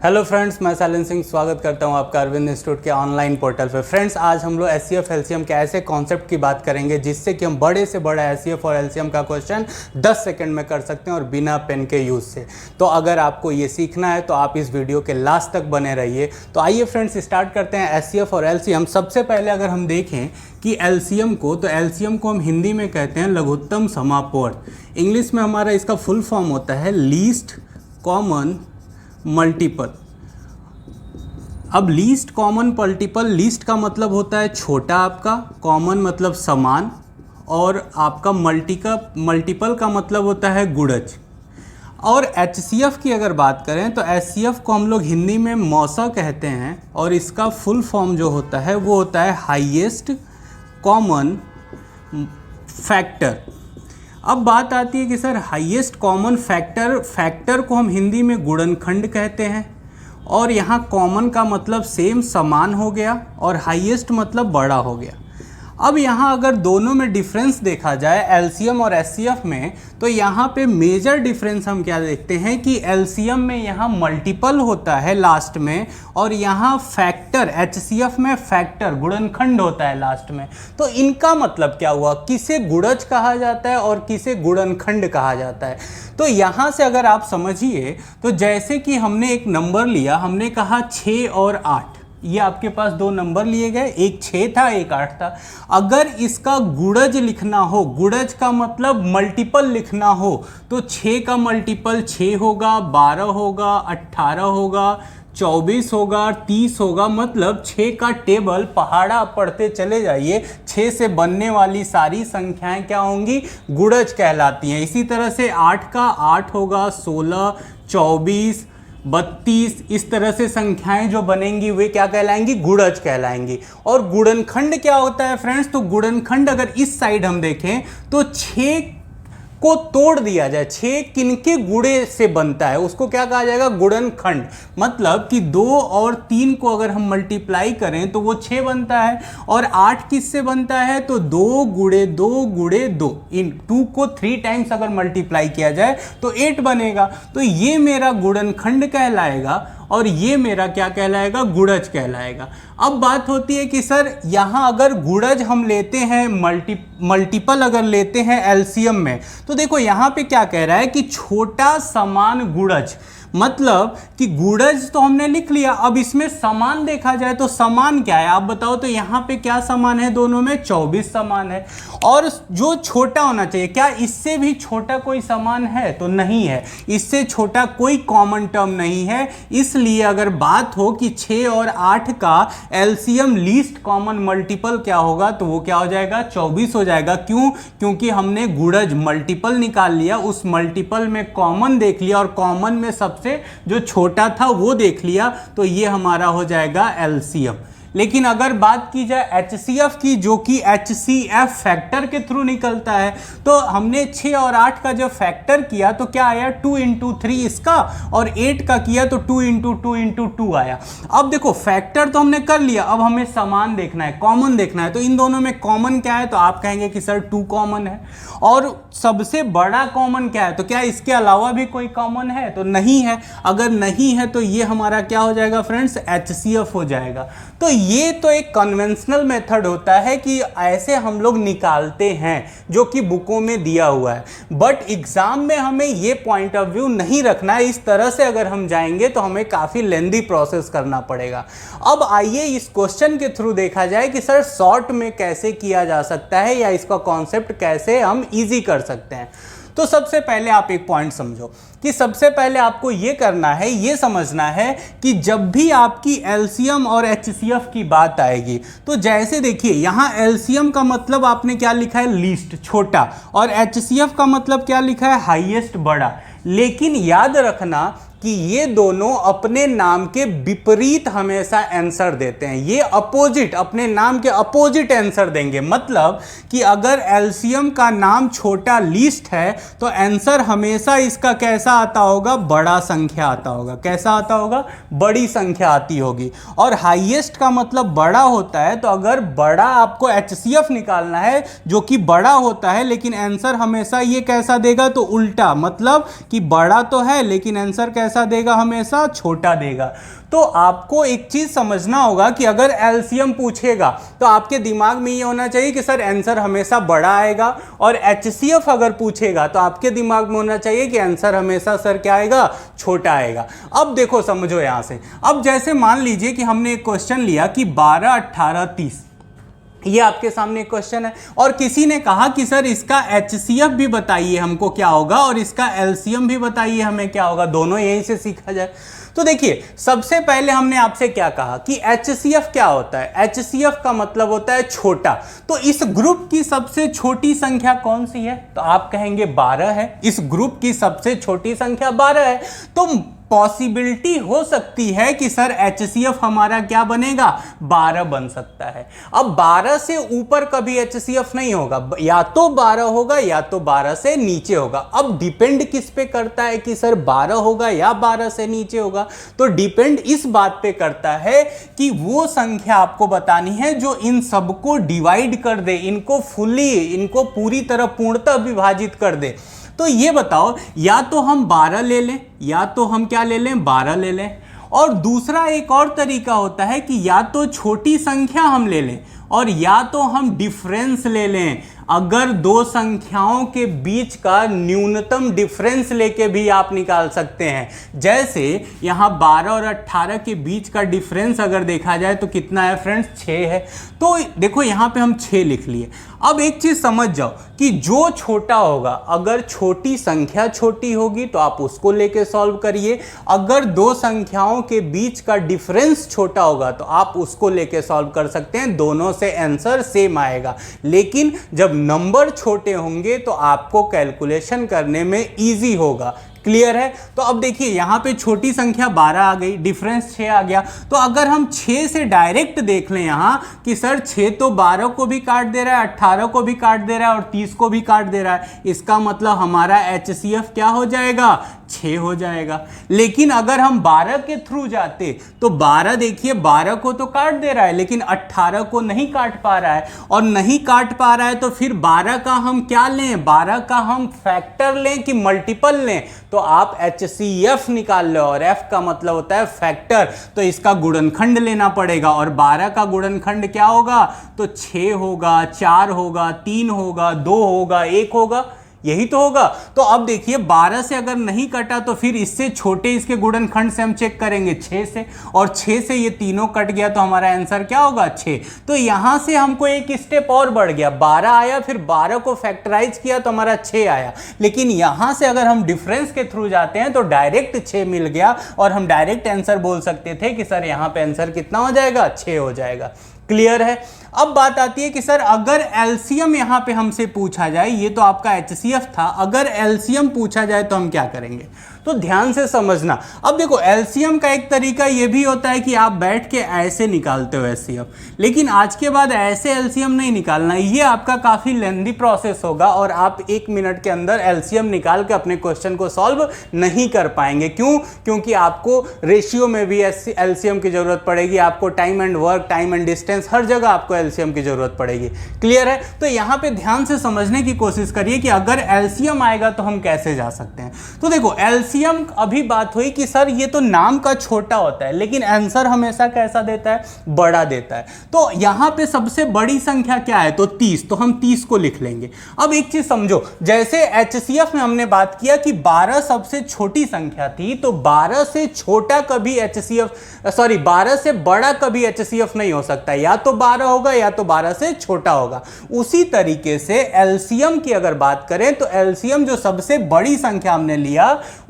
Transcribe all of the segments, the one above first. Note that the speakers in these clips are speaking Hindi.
हेलो फ्रेंड्स, मैं सालन सिंह स्वागत करता हूं आपका अरविंद इंस्टीट्यूट के ऑनलाइन पोर्टल पे। फ्रेंड्स, आज हम लोग एचसीएफ एलसीएम के ऐसे कॉन्सेप्ट की बात करेंगे जिससे कि हम बड़े से बड़ा एचसीएफ और एलसीएम का क्वेश्चन 10 सेकंड में कर सकते हैं और बिना पेन के यूज़ से। तो अगर आपको ये सीखना है तो आप इस वीडियो के लास्ट तक बने रहिए। तो आइए फ्रेंड्स, स्टार्ट करते हैं एचसीएफ और एलसीएम। सबसे पहले अगर हम देखें कि एलसीएम को, तो एलसीएम को हम हिंदी में कहते हैं लघुत्तम समापवर्ग। इंग्लिश में हमारा इसका फुल फॉर्म होता है लीस्ट कॉमन मल्टीपल। अब लीस्ट कॉमन मल्टीपल, लीस्ट का मतलब होता है छोटा आपका, कॉमन मतलब समान, और आपका मल्टीपल का मतलब होता है गुणज। और एचसीएफ की अगर बात करें तो एचसीएफ को हम लोग हिंदी में मौसा कहते हैं और इसका फुल फॉर्म जो होता है वो होता है हाईएस्ट कॉमन फैक्टर। अब बात आती है कि सर हाईएस्ट कॉमन फैक्टर को हम हिंदी में गुणनखंड कहते हैं, और यहाँ कॉमन का मतलब सेम समान हो गया और हाईएस्ट मतलब बड़ा हो गया। अब यहाँ अगर दोनों में डिफरेंस देखा जाए एलसीएम और एचसीएफ में, तो यहाँ पे मेजर डिफरेंस हम क्या देखते हैं कि एलसीएम में यहाँ मल्टीपल होता है लास्ट में, और यहाँ फैक्टर, एचसीएफ में फैक्टर गुणनखंड होता है लास्ट में। तो इनका मतलब क्या हुआ, किसे गुणज कहा जाता है और किसे गुणनखंड कहा जाता है। तो यहाँ से अगर आप समझिए तो जैसे कि हमने एक नंबर लिया, हमने कहा 6 और 8, ये आपके पास दो नंबर लिए गए, एक 6 था एक 8 था। अगर इसका गुणज लिखना हो, गुणज का मतलब मल्टीपल लिखना हो, तो 6 का मल्टीपल 6 होगा, 12 होगा, 18 होगा, 24 होगा, 30 होगा। मतलब 6 का टेबल पहाड़ा पढ़ते चले जाइए, 6 से बनने वाली सारी संख्याएं क्या होंगी, गुणज कहलाती हैं। इसी तरह से 8 का 8 होगा, 16, 24, 32, इस तरह से संख्याएं जो बनेंगी वे क्या कहलाएंगी, गुणज कहलाएंगी। और गुणनखंड क्या होता है फ्रेंड्स, तो गुणनखंड अगर इस साइड हम देखें तो 6 को तोड़ दिया जाए, 6 किनके गुणे से बनता है उसको क्या कहा जाएगा, गुणनखंड। मतलब कि 2 और 3 को अगर हम मल्टीप्लाई करें तो वो 6 बनता है, और 8 किससे बनता है, तो 2 गुणे 2 गुणे 2, इन 2 को 3 टाइम्स अगर मल्टीप्लाई किया जाए तो 8 बनेगा। तो ये मेरा गुणनखंड कहलाएगा और ये मेरा क्या कहलाएगा, गुणज कहलाएगा। अब बात होती है कि सर यहाँ अगर गुणज हम लेते हैं, मल्टीपल अगर लेते हैं एलसीएम में, तो देखो यहाँ पे क्या कह रहा है कि छोटा समान गुणज। मतलब कि गुणज तो हमने लिख लिया, अब इसमें समान देखा जाए तो समान क्या है आप बताओ। तो यहाँ पे क्या समान है, दोनों में 24 समान है। और जो छोटा होना चाहिए, क्या इससे भी छोटा कोई समान है, तो नहीं है, इससे छोटा कोई कॉमन टर्म नहीं है। इसलिए अगर बात हो कि 6 और 8 का एलसीएम लीस्ट कॉमन मल्टीपल क्या होगा, तो वो क्या हो जाएगा, 24 हो जाएगा। क्यों, क्योंकि हमने गुणज मल्टीपल निकाल लिया, उस मल्टीपल में कॉमन देख लिया और कॉमन में सबसे जो छोटा था वो देख लिया, तो ये हमारा हो जाएगा एलसीएम। लेकिन अगर बात की जाए एचसीएफ की, जो कि एचसीएफ फैक्टर के थ्रू निकलता है, तो हमने 6 और 8 का जब फैक्टर किया तो क्या आया, 2 × 3 इसका, और 8 का किया तो 2 × 2 × 2 आया। अब देखो फैक्टर तो हमने कर लिया, अब हमें समान देखना है, कॉमन देखना है। तो इन दोनों में कॉमन क्या है, तो आप कहेंगे कि सर 2 कॉमन है। और सबसे बड़ा कॉमन क्या है, तो क्या इसके अलावा भी कोई कॉमन है, तो नहीं है। अगर नहीं है तो ये हमारा क्या हो जाएगा फ्रेंड्स, एचसीएफ हो जाएगा। तो ये तो एक कन्वेंशनल मेथड होता है कि ऐसे हम लोग निकालते हैं, जो कि बुकों में दिया हुआ है। बट एग्जाम में हमें ये पॉइंट ऑफ व्यू नहीं रखना है। इस तरह से अगर हम जाएंगे तो हमें काफ़ी लेंदी प्रोसेस करना पड़ेगा। अब आइए इस क्वेश्चन के थ्रू देखा जाए कि सर शॉर्ट में कैसे किया जा सकता है, या इसका कॉन्सेप्ट कैसे हम ईजी कर सकते हैं। तो सबसे पहले आप एक पॉइंट समझो कि सबसे पहले आपको ये करना है, ये समझना है कि जब भी आपकी एलसीएम और एचसीएफ की बात आएगी, तो जैसे देखिए यहाँ एलसीएम का मतलब आपने क्या लिखा है, लीस्ट छोटा, और एचसीएफ का मतलब क्या लिखा है, हाईएस्ट बड़ा। लेकिन याद रखना कि ये दोनों अपने नाम के विपरीत हमेशा आंसर देते हैं। ये अपोजिट, अपने नाम के अपोजिट आंसर देंगे। मतलब कि अगर एलसीएम का नाम छोटा लीस्ट है तो आंसर हमेशा इसका कैसा आता होगा, बड़ा संख्या आता होगा। कैसा आता होगा, बड़ी संख्या आती होगी। और हाईएस्ट का मतलब बड़ा होता है, तो अगर बड़ा आपको एचसीएफ निकालना है जो कि बड़ा होता है, लेकिन आंसर हमेशा ये कैसा देगा, तो उल्टा। मतलब कि बड़ा तो है लेकिन आंसर कैसा कैसा देगा, हमेशा छोटा देगा। तो आपको एक चीज समझना होगा कि अगर एलसीएम पूछेगा तो आपके दिमाग में ये होना चाहिए कि सर आंसर हमेशा बड़ा आएगा, और एचसीएफ अगर पूछेगा तो आपके दिमाग में होना चाहिए कि आंसर हमेशा सर क्या आएगा, छोटा आएगा। अब देखो समझो यहां से, अब जैसे मान लीजिए कि हमने एक क्वेश्चन लिया कि 12, 18, 30, ये आपके सामने एक क्वेश्चन है, और किसी ने कहा कि सर इसका एचसीएफ भी बताइए हमको क्या होगा, और इसका एलसीएम भी बताइए हमें क्या होगा, दोनों यहीं से सीखा जाए। तो देखिए सबसे पहले हमने आपसे क्या कहा कि एचसीएफ क्या होता है, एचसीएफ का मतलब होता है छोटा। तो इस ग्रुप की सबसे छोटी संख्या कौन सी है, तो आप कहेंगे 12 है, इस ग्रुप की सबसे छोटी संख्या 12 है। तो पॉसिबिलिटी हो सकती है कि सर एचसीएफ हमारा क्या बनेगा, 12 बन सकता है। अब 12 से ऊपर कभी एचसीएफ नहीं होगा, या तो 12 होगा या तो 12 से नीचे होगा। अब डिपेंड किस पे करता है कि सर 12 होगा या 12 से नीचे होगा, तो डिपेंड इस बात पे करता है कि वो संख्या आपको बतानी है जो इन सबको डिवाइड कर दे, इनको फुली, इनको पूरी तरह पूर्णतः विभाजित कर दे। तो ये बताओ, या तो हम 12 ले लें या तो हम क्या ले लें, 12 ले लें। और दूसरा एक और तरीका होता है कि या तो छोटी संख्या हम ले लें और या तो हम डिफरेंस ले लें। अगर दो संख्याओं के बीच का न्यूनतम डिफरेंस लेके भी आप निकाल सकते हैं। जैसे यहाँ 12 और 18 के बीच का डिफरेंस अगर देखा जाए तो कितना है फ्रेंड्स, 6 है। तो देखो यहाँ पे हम 6 लिख लिए। अब एक चीज समझ जाओ कि जो छोटा होगा, अगर छोटी संख्या छोटी होगी तो आप उसको लेके सॉल्व करिए, अगर दो संख्याओं के बीच का डिफरेंस छोटा होगा तो आप उसको लेके सॉल्व कर सकते हैं, दोनों से आंसर सेम आएगा। लेकिन जब नंबर छोटे होंगे तो आपको कैलकुलेशन करने में इजी होगा। क्लियर है? तो अब देखिए यहाँ पे छोटी संख्या 12 आ गई, डिफरेंस 6 आ गया। तो अगर हम 6 से डायरेक्ट देख लें यहाँ कि सर 6 तो 12 को भी काट दे रहा है, 18 को भी काट दे रहा है और 30 को भी काट दे रहा है, इसका मतलब हमारा एचसीएफ क्या हो जाएगा, 6 हो जाएगा। लेकिन अगर हम 12 के थ्रू जाते तो 12 देखिए 12 को तो काट दे रहा है लेकिन 18 को नहीं काट पा रहा है, और नहीं काट पा रहा है तो फिर 12 का हम क्या लें, 12 का हम फैक्टर लें कि मल्टीपल लें। तो आप एचसीएफ निकाल लो, और एफ का मतलब होता है फैक्टर, तो इसका गुणनखंड लेना पड़ेगा। और 12 का गुणनखंड क्या होगा, तो 6 होगा, 4 होगा, 3 होगा, 2 होगा, 1 होगा, यही तो होगा। तो अब देखिए 12 से अगर नहीं कटा तो फिर इससे छोटे इसके गुणनखंड से हम चेक करेंगे 6 से, और 6 से ये तीनों कट गया तो हमारा आंसर क्या होगा, 6। तो यहां से हमको एक स्टेप और बढ़ गया, 12 आया, फिर 12 को फैक्टराइज किया तो हमारा 6 आया। लेकिन यहां से अगर हम डिफरेंस के थ्रू जाते हैं तो डायरेक्ट 6 मिल गया, और हम डायरेक्ट आंसर बोल सकते थे कि सर यहां पे आंसर कितना हो जाएगा, 6 हो जाएगा। क्लियर है? अब बात आती है कि सर अगर एलसीएम यहां पे हमसे पूछा जाए, ये तो आपका एचसीएफ था, अगर एलसीएम पूछा जाए तो हम क्या करेंगे। तो ध्यान से समझना। अब देखो एलसीएम का एक तरीका ये भी होता है कि आप बैठ के ऐसे निकालते हो एलसीएम, लेकिन आज के बाद ऐसे एलसीएम नहीं निकालना, ये आपका काफी लेंथी प्रोसेस होगा और आप 1 मिनट के अंदर एलसीएम निकाल के अपने क्वेश्चन को सॉल्व नहीं कर पाएंगे। क्यों? क्योंकि आपको रेशियो में भी एलसीएम की जरूरत पड़ेगी, आपको time and work, time and distance, हर जगह आपको एलसीएम की जरूरत पड़ेगी। क्लियर है? तो यहां पे ध्यान से समझने की कोशिश करिए कि अगर एलसीएम आएगा तो हम कैसे जा सकते हैं। तो देखो एलसीएम, अभी बात हुई कि सर ये तो नाम का छोटा होता है लेकिन आंसर हमेशा कैसा देता है, बड़ा देता है। तो यहां पे सबसे बड़ी संख्या क्या है, तो 30, तो हम 30 को लिख लेंगे। अब एक चीज समझो, जैसे एचसीएफ में हमने बात किया कि 12 सबसे छोटी संख्या थी, तो 12 से छोटा कभी एचसीएफ, सॉरी 12 से बड़ा कभी एचसीएफ नहीं हो सकता, या तो 12 होगा या तो 12 से छोटा होगा। उसी तरीके से एलसीएम की अगर बात करें तो एलसीएम जो सबसे बड़ी संख्या हमने लिया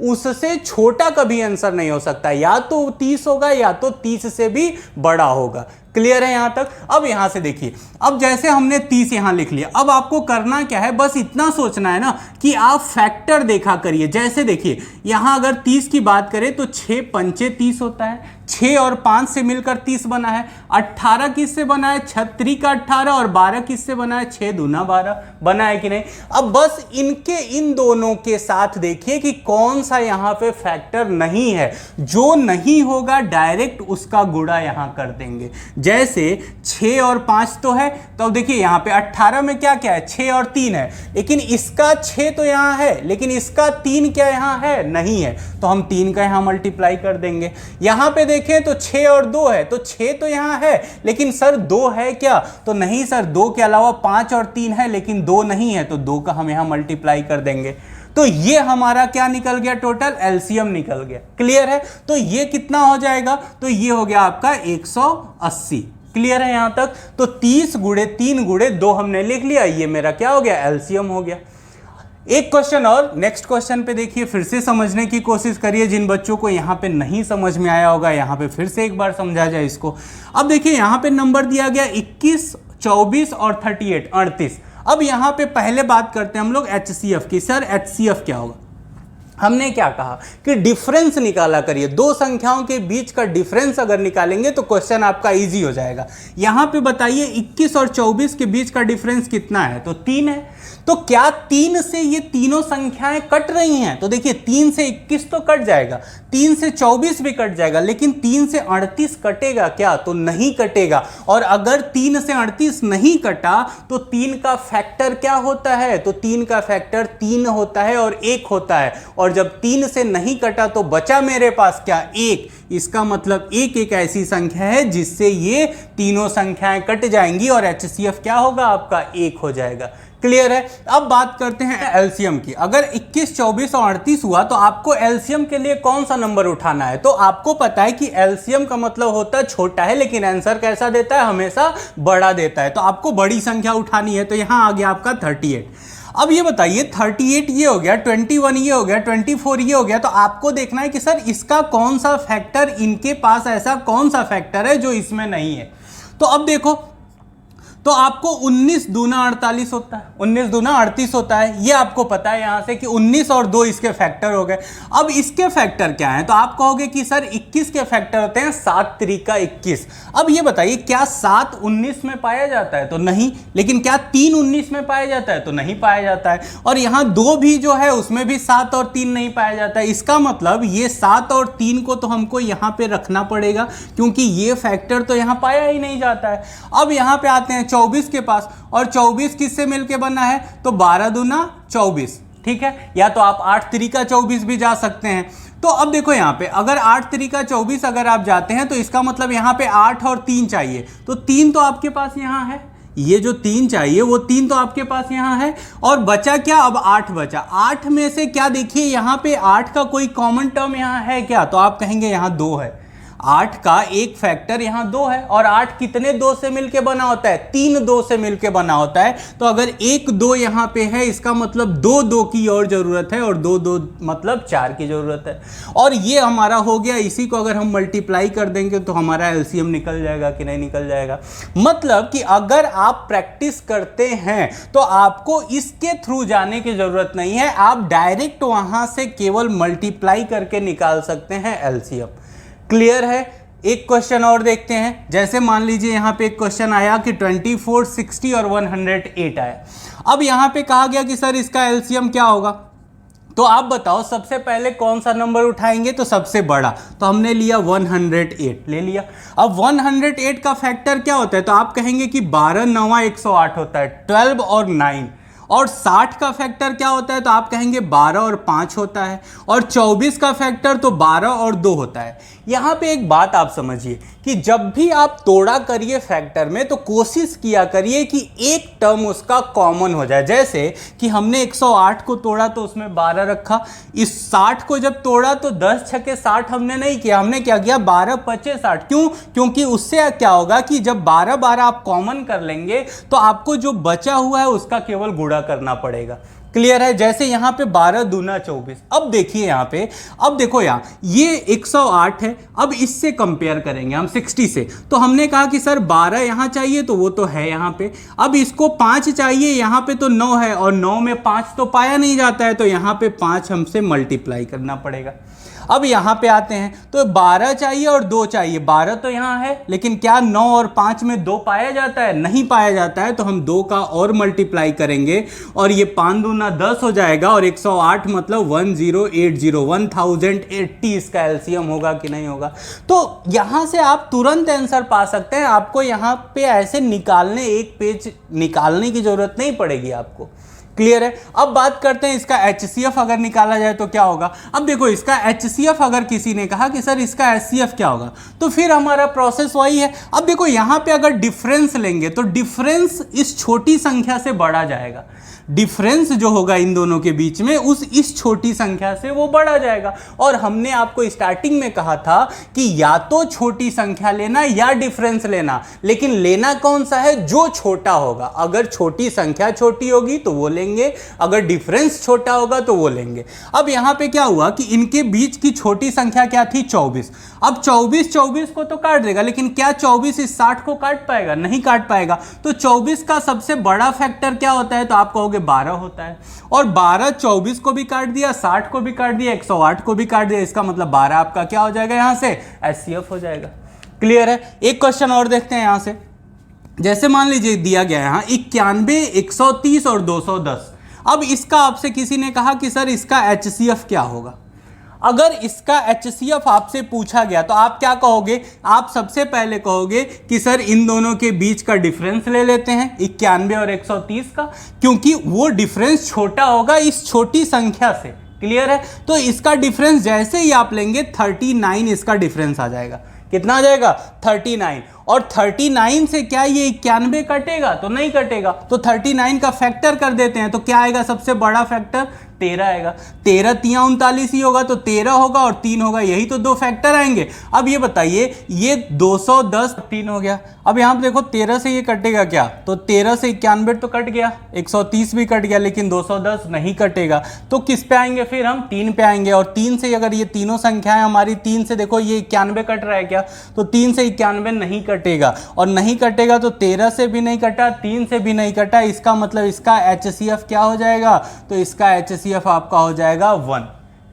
उससे छोटा कभी आंसर नहीं हो सकता, या तो 30 होगा या तो 30 से भी बड़ा होगा। क्लियर है यहां तक? अब यहां से देखिए, अब जैसे हमने 30 यहां लिख लिया, अब आपको करना क्या है, बस इतना सोचना है ना कि आप फैक्टर देखा करिए। जैसे देखिए यहां अगर 30 की बात करें तो 6 पंचे 30 होता है, 6 और 5 से मिलकर 30 बना है। 18 किससे बना है, 6 का 18, और 12 किससे बना है, 6 दूना 12 बना है कि नहीं। अब बस इनके इन दोनों के साथ देखिए कि कौन सा यहां पे फैक्टर नहीं है, जो नहीं होगा डायरेक्ट उसका गुणा यहां कर देंगे। जैसे 6 और 5 तो है, तो अब देखिए यहाँ पे 18 में क्या क्या है, 6 और 3 है, लेकिन इसका 6 तो यहाँ है, लेकिन इसका 3 क्या यहाँ है, नहीं है, तो हम 3 का यहाँ मल्टीप्लाई कर देंगे। यहाँ पे देखें तो 6 और 2 है, तो 6 तो यहाँ है, लेकिन सर 2 है क्या, तो नहीं सर, 2 के अलावा 5 और 3 है, लेकिन 2 नहीं है, तो 2 का हम यहाँ मल्टीप्लाई कर देंगे। तो ये हमारा क्या निकल गया, टोटल एलसीएम निकल गया। क्लियर है? तो ये कितना हो जाएगा, तो ये हो गया आपका 180। क्लियर है यहां तक? तो 30 गुणे 3 गुणे 2 हमने लिख लिया, ये मेरा क्या हो गया, एलसीएम हो गया। एक क्वेश्चन और, नेक्स्ट क्वेश्चन पे देखिए, फिर से समझने की कोशिश करिए। जिन बच्चों को यहाँ पे नहीं समझ में आया होगा, यहाँ पे फिर से एक बार समझा जाए इसको। अब देखिए यहाँ पे नंबर दिया गया 21, 24 और 38, 38। अब यहाँ पे पहले बात करते हैं हम लोग HCF की। सर HCF क्या होगा? हमने क्या कहा कि डिफरेंस निकाला करिए, दो संख्याओं के बीच का डिफरेंस अगर निकालेंगे तो क्वेश्चन आपका इजी हो जाएगा। यहाँ पे बताइए 21 और 24 के बीच का डिफरेंस कितना है, तो 3 है। तो क्या 3 से ये तीनों संख्याएं कट रही हैं? तो देखिए 3 से 21 तो कट जाएगा, 3 से 24 भी कट जाएगा, लेकिन 3 से 38 कटेगा क्या, तो नहीं कटेगा। और अगर 3 से 38 नहीं कटा तो 3 का फैक्टर क्या होता है, तो 3 का फैक्टर 3 होता है और 1 होता है। और जब 3 से नहीं कटा तो बचा मेरे पास क्या, 1। इसका मतलब 1 एक ऐसी संख्या है जिससे ये तीनों संख्याएं कट जाएंगी और HCF क्या होगा आपका, 1 हो जाएगा। क्लियर है? अब बात करते हैं एलसीएम की। अगर 21, 24 और 38 हुआ तो आपको एलसीएम के लिए कौन सा नंबर उठाना है? तो आपको पता है कि एलसीएम का मतलब होता है छोटा है, लेकिन आंसर कैसा देता है, हमेशा बड़ा देता है। तो आपको बड़ी संख्या उठानी है, तो यहां आ गया आपका 38। अब ये बताइए 38 ये हो गया, 21 ये हो गया, 24 ये हो गया, तो आपको देखना है कि सर इसका कौन सा फैक्टर, इनके पास ऐसा कौन सा फैक्टर है जो इसमें नहीं है। तो अब देखो, तो आपको 19 दूना 48 होता है, 19 दूना 38 होता है, ये आपको पता है यहां से कि 19 और 2 इसके फैक्टर हो गए। अब इसके फैक्टर क्या हैं, तो आप कहोगे कि सर 21 के फैक्टर होते हैं 7 त्रिका 21। अब ये बताइए क्या 7 19 में पाया जाता है, तो नहीं। लेकिन क्या 3 19 में पाया जाता है, तो नहीं पाया जाता है। और यहां 2 भी जो है उसमें भी 7 और 3 नहीं पाया जाता है। इसका मतलब ये 7 और 3 को तो हमको यहां पे रखना पड़ेगा, क्योंकि ये फैक्टर तो यहां पाया ही नहीं जाता है। अब यहां पे आते हैं 24 के पास, और 24 किससे मिलके बना है, तो 12 दूना 24, ठीक है। या तो आप 8 त्रिका 24 भी जा सकते हैं। तो अब देखो यहाँ पे अगर 8 त्रिका 24 अगर आप जाते हैं तो इसका मतलब यहाँ पे 8 और 3 चाहिए, तो 3 तो आपके पास यहाँ है, ये जो 3 चाहिए वो 3 तो आपके पास यहाँ है। और बचा क्या, अब 8 बचा। 8 में से क्या, देखिए यहाँ पे 8 का कोई कॉमन टर्म यहाँ है क्या, तो आप कहेंगे यहाँ 2 है। 8 का एक फैक्टर यहाँ 2 है, और 8 कितने 2 से मिलके बना होता है, 3 2 से मिलके बना होता है। तो अगर 1 2 यहाँ पे है, इसका मतलब 2 2 की और जरूरत है, और 2 2 मतलब 4 की जरूरत है। और ये हमारा हो गया। इसी को अगर हम मल्टीप्लाई कर देंगे तो हमारा एलसीएम निकल जाएगा कि नहीं निकल जाएगा। मतलब कि अगर आप प्रैक्टिस करते हैं तो आपको इसके थ्रू जाने की जरूरत नहीं है, आप डायरेक्ट वहां से केवल मल्टीप्लाई करके निकाल सकते हैं एलसीएम। क्लियर है? एक क्वेश्चन और देखते हैं। जैसे मान लीजिए यहां पे एक क्वेश्चन आया कि 24, 60 और 108 आया। अब यहां पे कहा गया कि सर इसका एलसीएम क्या होगा, तो आप बताओ सबसे पहले कौन सा नंबर उठाएंगे, तो सबसे बड़ा। तो हमने लिया 108 ले लिया। अब 108 का फैक्टर क्या होता है, तो आप कहेंगे कि 12 9 108 होता है, 12 और 9। और 60 का फैक्टर क्या होता है, तो आप कहेंगे 12 और 5 होता है। और 24 का फैक्टर तो 12 और 2 होता है। यहां पे एक बात आप समझिए कि जब भी आप तोड़ा करिए फैक्टर में, तो कोशिश किया करिए कि एक टर्म उसका कॉमन हो जाए। जैसे कि हमने 108 को तोड़ा तो उसमें 12 रखा, इस 60 को जब तोड़ा तो 10 छके 60 हमने नहीं किया, हमने क्या किया 12 पचे 60। क्यों? क्योंकि उससे क्या होगा कि जब 12 12 आप कॉमन कर लेंगे तो आपको जो बचा हुआ है उसका केवल गुणा करना पड़ेगा। क्लियर है? जैसे यहां पे 12 दूना 24। अब देखिए यहां पे, अब देखो यहां ये 108 है, अब इससे कंपेयर करेंगे हम 60 से। तो हमने कहा कि सर 12 यहां चाहिए, तो वो तो है यहां पे। अब इसको 5 चाहिए, यहां पे तो 9 है, और 9 में 5 तो पाया नहीं जाता है, तो यहां पे 5 हमसे मल्टीप्लाई करना पड़ेगा। अब यहाँ पे आते हैं तो 12 चाहिए और 2 चाहिए। 12 तो यहाँ है, लेकिन क्या 9 और 5 में 2 पाया जाता है? नहीं पाया जाता है। तो हम 2 का और मल्टीप्लाई करेंगे और ये 5 दूना 10 हो जाएगा और 108 मतलब 1080 इसका एलसीएम होगा कि नहीं होगा। तो यहाँ से आप तुरंत आंसर पा सकते हैं। आपको यहाँ पे ऐसे निकालने, एक पेज निकालने की जरूरत नहीं पड़ेगी आपको। क्लियर है? अब बात करते हैं इसका HCF अगर निकाला जाए तो क्या होगा। अब देखो इसका HCF अगर किसी ने कहा कि सर इसका HCF क्या होगा, तो फिर हमारा प्रोसेस वही है। अब देखो यहाँ पे अगर डिफरेंस लेंगे तो डिफरेंस इस छोटी संख्या से बढ़ा जाएगा। डिफरेंस जो होगा इन दोनों के बीच में इस छोटी संख्या से वो बढ़ा जाएगा। और हमने आपको स्टार्टिंग में कहा था कि या तो छोटी संख्या लेना या डिफरेंस लेना, लेकिन लेना कौन सा है? जो छोटा होगा। अगर छोटी संख्या छोटी होगी तो वो लेंगे, अगर डिफरेंस छोटा होगा तो वो लेंगे। अब यहां पे क्या हुआ कि इनके बीच की छोटी संख्या क्या थी? 24। अब 24 को तो काट देगा, लेकिन क्या 24 इस 60 को काट पाएगा? नहीं काट पाएगा। तो 24 का सबसे बड़ा फैक्टर क्या होता है? तो आप कहोगे 12 होता है। और 12 24 को भी काट दिया, 60 को भी काट दिया, 108 को भी काट दिया। इसका मतलब 12 आपका क्या हो जाएगा? यहां से HCF हो जाएगा। क्लियर है? एक क्वेश्चन और देखते हैं यहां से। जैसे मान लीजिए दिया गया है 91, 130 और 210। अब इसका आपसे किसी ने कहा कि सर इसका HCF क्या होगा। अगर इसका HCF आपसे पूछा गया तो आप क्या कहोगे? आप सबसे पहले कहोगे कि सर इन दोनों के बीच का डिफरेंस ले लेते हैं 91 और 130 का, क्योंकि वो डिफरेंस छोटा होगा इस छोटी संख्या से। क्लियर है? तो इसका डिफरेंस जैसे ही आप लेंगे 39 इसका डिफरेंस आ जाएगा। कितना आ जाएगा? 39। और 39 से क्या ये 91 कटेगा? तो नहीं कटेगा। तो 39 का फैक्टर कर देते हैं तो क्या आएगा? सबसे बड़ा फैक्टर 13 आएगा। 13 तिया 39 ही होगा, तो 13 होगा और 3 होगा, यही तो 2 फैक्टर आएंगे। अब ये बताइए, ये 210 3 हो गया। अब यहाँ पे देखो 13 से ये कटेगा क्या? तो 13 से 91 तो कट गया, 130 भी कट गया, लेकिन 210 नहीं कटेगा। तो किस पे आएंगे फिर हम? 3 पे आएंगे। और 3 से अगर ये तीनों संख्याएं हमारी 3 से देखो ये 91 कट रहा है क्या? तो 3 से 91 नहीं कटेगा, और नहीं कटेगा तो 13 से भी नहीं कटा, 3 से भी नहीं कटा। इसका मतलब इसका HCF क्या हो जाएगा? तो इसका HCF आपका हो जाएगा 1।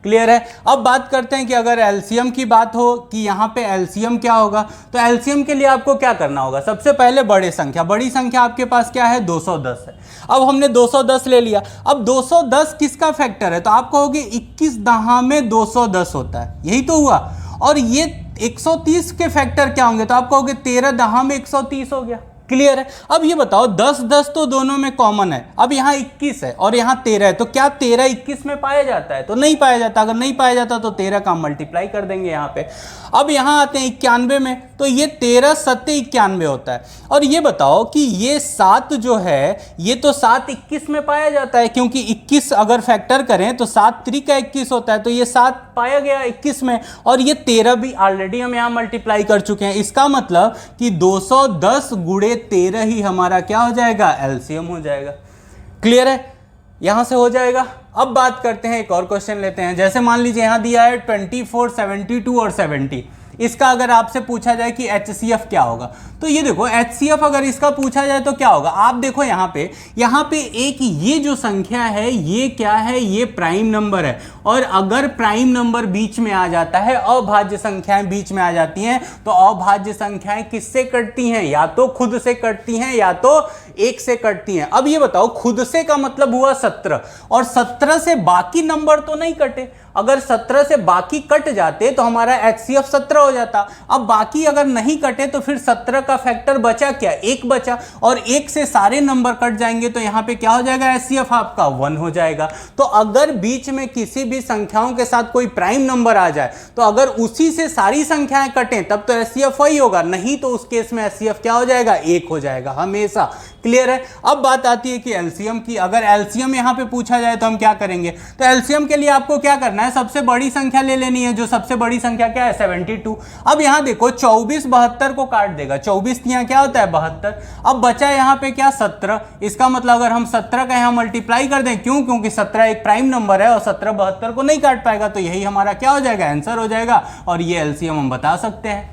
क्लियर है? अब बात करते हैं कि अगर एलसीएम की बात हो कि यहाँ पे एलसीएम क्या होगा, तो एलसीएम के लिए आपको क्या करना होगा? सबसे पहले बड़ी संख्या आपके पास क्या है? 210 है। अब हमने 210 ले लिया। अब 210 किसका फैक्टर है? तो आप कहोगे 21 दहा में 210 होता है, यही तो हुआ। और ये 130 के फैक्टर क्या होंगे? तो आप कहोगे 13 दहा में 130 हो गया। क्लियर है? अब ये बताओ 10 तो दोनों में कॉमन है। अब यहाँ 21 है और यहाँ 13 है, तो क्या 13 21 में पाया जाता है? तो नहीं पाया जाता। अगर नहीं पाया जाता तो 13 का मल्टीप्लाई कर देंगे यहाँ पे। अब यहाँ आते हैं 91 में, तो ये 13 7 91 होता है। और ये बताओ कि ये 7 जो है ये तो 7 21 में पाया जाता है, क्योंकि 21 अगर फैक्टर करें तो 7 3 का 21 होता है, तो ये 7 पाया गया 21 में। और ये 13 भी ऑलरेडी हम यहाँ मल्टीप्लाई कर चुके हैं। इसका मतलब कि 210 गुणे 13 ही हमारा क्या हो जाएगा? एलसीएम हो जाएगा। क्लियर है? यहां से हो जाएगा। अब बात करते हैं, एक और क्वेश्चन लेते हैं। जैसे मान लीजिए यहां दिया है 24, 72 और 70। इसका अगर आपसे पूछा जाए कि HCF क्या होगा, तो ये देखो HCF अगर इसका पूछा जाए तो क्या होगा। आप देखो यहाँ पे एक ये जो संख्या है ये क्या है? ये प्राइम नंबर है। और अगर प्राइम नंबर बीच में आ जाता है, अभाज्य संख्याएं बीच में आ जाती हैं, तो अभाज्य संख्याएं किससे कटती हैं? या तो खुद से कटती हैं या तो 1 से कटती हैं। अब ये बताओ, खुद से का मतलब हुआ 17, और 17 से बाकी नंबर तो नहीं कटे। अगर 17 से बाकी कट जाते तो हमारा HCF 17 हो जाता। अब बाकी अगर नहीं कटे तो फिर 17 का फैक्टर बचा क्या? 1 बचा, और 1 से सारे नंबर कट जाएंगे, तो यहां पे क्या हो जाएगा? HCF आपका 1 हो जाएगा। तो अगर बीच में किसी भी संख्याओं के साथ कोई प्राइम नंबर आ जाए, तो अगर उसी से सारी संख्याएं कटें तब तो HCF वही होगा, नहीं तो उस केस में HCF क्या हो जाएगा? 1 हो जाएगा हमेशा। क्लियर है? अब बात आती है कि एलसीएम की। अगर एलसीएम यहां पे पूछा जाए तो हम क्या करेंगे? तो एलसीएम के लिए आपको क्या करना है? सबसे बड़ी संख्या ले लेनी है। जो सबसे बड़ी संख्या क्या है? 72। अब यहां देखो 24 72 को काट देगा। 24 यहाँ क्या होता है? 72। अब बचा यहाँ पे क्या? 17। इसका मतलब अगर हम 17 का यहाँ मल्टीप्लाई कर दें, क्यों? क्योंकि 17 एक प्राइम नंबर है और 17 72 को नहीं काट पाएगा, तो यही हमारा क्या हो जाएगा? आंसर हो जाएगा। और ये एलसीएम हम बता सकते हैं।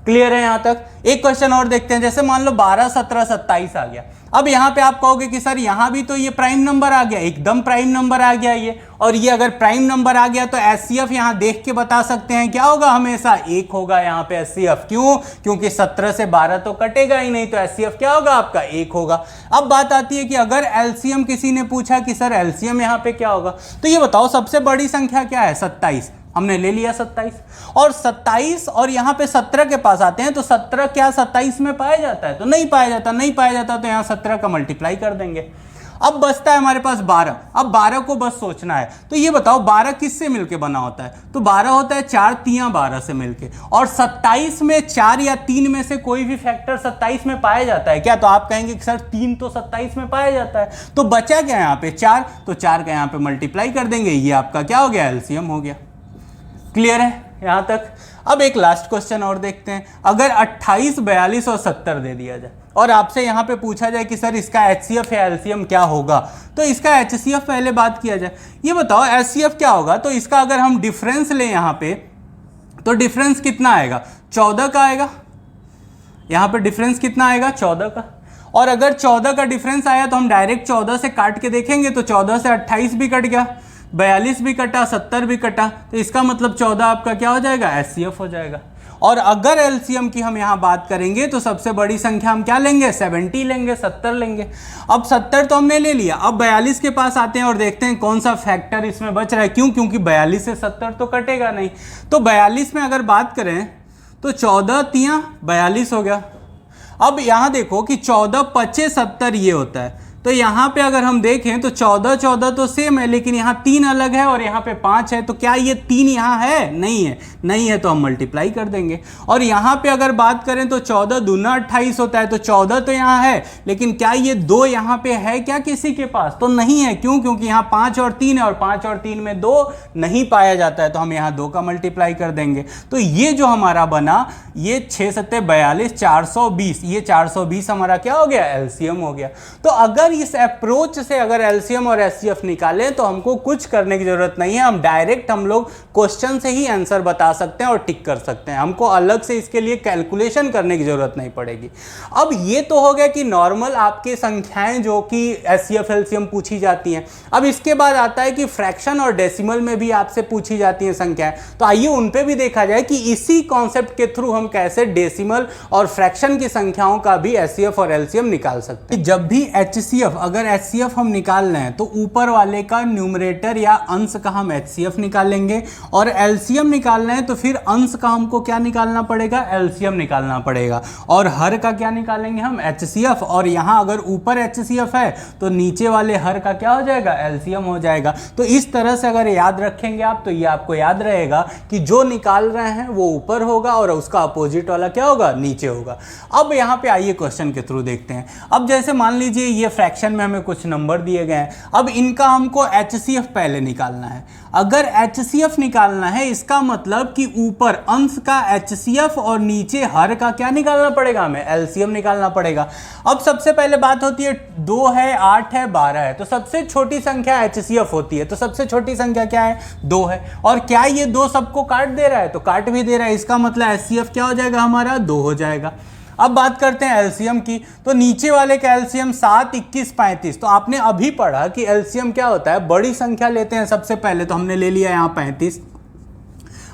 क्लियर है यहाँ तक? एक क्वेश्चन और देखते हैं, जैसे मान लो 12, 17, 27 आ गया। अब यहाँ पे आप कहोगे कि सर यहाँ भी तो ये प्राइम नंबर आ गया, एकदम प्राइम नंबर आ गया ये, और ये अगर प्राइम नंबर आ गया तो एचसीएफ यहाँ देख के बता सकते हैं क्या होगा, हमेशा 1 होगा यहाँ पे एचसीएफ। क्यों? क्योंकि 17 से 12 तो कटेगा ही नहीं, तो एचसीएफ क्या होगा आपका 1 होगा। अब बात आती है कि अगर एलसीएम किसी ने पूछा कि सर एलसीएम यहाँ पे क्या होगा, तो ये बताओ सबसे बड़ी संख्या क्या है? 27, हमने ले लिया 27, और 27 और यहाँ पे 17 के पास आते हैं, तो 17 क्या 27 में पाया जाता है? तो नहीं पाया जाता, नहीं पाया जाता, तो यहाँ 17 का मल्टीप्लाई कर देंगे। अब बचता है हमारे पास 12। अब 12 को बस सोचना है, तो ये बताओ 12 किससे मिलके बना होता है? तो 12 होता है 4 तियां 12 से मिलके, और 27 में 4 या 3 में से कोई भी फैक्टर 27 में पाया जाता है क्या? तो आप कहेंगे कि सर 3 तो 27 में पाया जाता है, तो बचा क्या यहाँ पे 4, तो 4 का यहाँ पे मल्टीप्लाई कर देंगे, ये आपका क्या हो गया? एलसीएम हो गया। क्लियर है यहां तक? अब एक लास्ट क्वेश्चन और देखते हैं, अगर 28, 42 और 70 दे दिया जाए और आपसे यहां पे पूछा जाए कि सर इसका एचसीएफ या एलसीएम क्या होगा, तो इसका एचसीएफ पहले बात किया जाए। ये बताओ एचसीएफ क्या होगा? तो इसका अगर हम डिफरेंस लें यहां पे, तो डिफरेंस कितना आएगा? 14 का आएगा। यहां पे डिफरेंस कितना आएगा? 14 का। और अगर 14 का डिफरेंस आया तो हम डायरेक्ट 14 से काट के देखेंगे, तो 14 से 28 भी कट गया, 42 भी कटा, 70 भी कटा, तो इसका मतलब 14 आपका क्या हो जाएगा? एचसीएफ हो जाएगा। और अगर एलसीएम की हम यहां बात करेंगे तो सबसे बड़ी संख्या हम क्या लेंगे? 70 लेंगे, 70 लेंगे। अब 70 तो हमने ले लिया, अब 42 के पास आते हैं और देखते हैं कौन सा फैक्टर इसमें बच रहा है। क्यों? क्योंकि 42 से 70 तो कटेगा नहीं, तो 42 में अगर बात करें तो 14 तियां 42 हो गया। अब यहां देखो कि 14 25 70 ये होता है, तो यहाँ पे अगर हम देखें तो 14 14 तो सेम है, लेकिन यहाँ 3 अलग है और यहाँ पे 5 है, तो क्या ये 3 यहाँ है? नहीं है, नहीं है, तो हम मल्टीप्लाई कर देंगे। और यहाँ पे अगर बात करें तो 14 दूना 28 होता है, तो 14 तो यहाँ है, लेकिन क्या ये 2 यहाँ पे है क्या किसी के पास? तो नहीं है। क्यों? क्योंकि यहाँ 5 और 3 है, और 5 और 3 में 2 नहीं पाया जाता है, तो हम यहाँ 2 का मल्टीप्लाई कर देंगे। तो ये जो हमारा बना, ये 6 7 42, 420, ये 420 हमारा क्या हो गया? एलसीएम हो गया। तो अगर इस अप्रोच से अगर एलसीएम और एचसीएफ निकालें तो हमको कुछ करने की जरूरत नहीं है, हम डायरेक्ट हम लोग क्वेश्चन से ही आंसर बता सकते हैं और टिक कर सकते हैं, हमको अलग से इसके लिए कैलकुलेशन करने की जरूरत नहीं पड़ेगी। अब ये तो हो गया कि नॉर्मल आपके संख्याएं जो कि एचसीएफ एलसीएम पूछी जाती हैं। अब इसके बाद आता है कि फ्रैक्शन और डेसिमल में भी आपसे पूछी जाती हैं संख्याएं, तो आइए उन पे भी देखा जाए कि इसी कॉन्सेप्ट के थ्रू हम कैसे डेसिमल और फ्रैक्शन की संख्याओं का भी एचसीएफ और एलसीएम निकाल सकते हैं। जब भी एचसीएफ अगर एचसीएफ हम निकाल रहे हैं तो ऊपर वाले का न्यूमरेटर या अंश का हम एचसीएफ निकालेंगे, और एलसीएम निकाल रहे हैं तो फिर अंश का हमको क्या निकालना पड़ेगा? एलसीएम निकालना पड़ेगा। और हर का क्या निकालेंगे हम? एचसीएफ। और यहां अगर ऊपर एचसीएफ है तो नीचे वाले हर का क्या हो जाएगा? एलसीएम हो जाएगा। तो इस तरह से अगर याद रखेंगे आप तो ये आपको याद रहेगा कि जो निकाल रहे हैं वो ऊपर होगा और उसका अपोजिट वाला क्या होगा? नीचे होगा। अब यहां पे आइए क्वेश्चन के थ्रू देखते हैं। अब जैसे मान लीजिए ये फ्रैक्शन में हमें कुछ नंबर दिए गए हैं, अब इनका हमको एचसीएफ पहले निकालना है। अगर एचसीएफ निकालना है इसका मतलब कि ऊपर अंश का एचसीएफ और नीचे हर का क्या निकालना पड़ेगा? हमें एलसीएम निकालना पड़ेगा। अब सबसे पहले बात होती है 2 है, 8 है, 12 है, तो सबसे छोटी संख्या एचसीएफ होती है, तो सबसे छोटी संख्या क्या है? 2 है। और क्या ये 2 सबको काट दे रहा है? तो काट भी दे रहा है, इसका मतलब एचसीएफ क्या हो जाएगा? हमारा 2 हो जाएगा। अब बात करते हैं एलसीएम की, तो नीचे वाले का एलसीएम 7, 21, 35। तो आपने अभी पढ़ा कि एलसीएम क्या होता है? बड़ी संख्या लेते हैं सबसे पहले, तो हमने ले लिया यहाँ 35।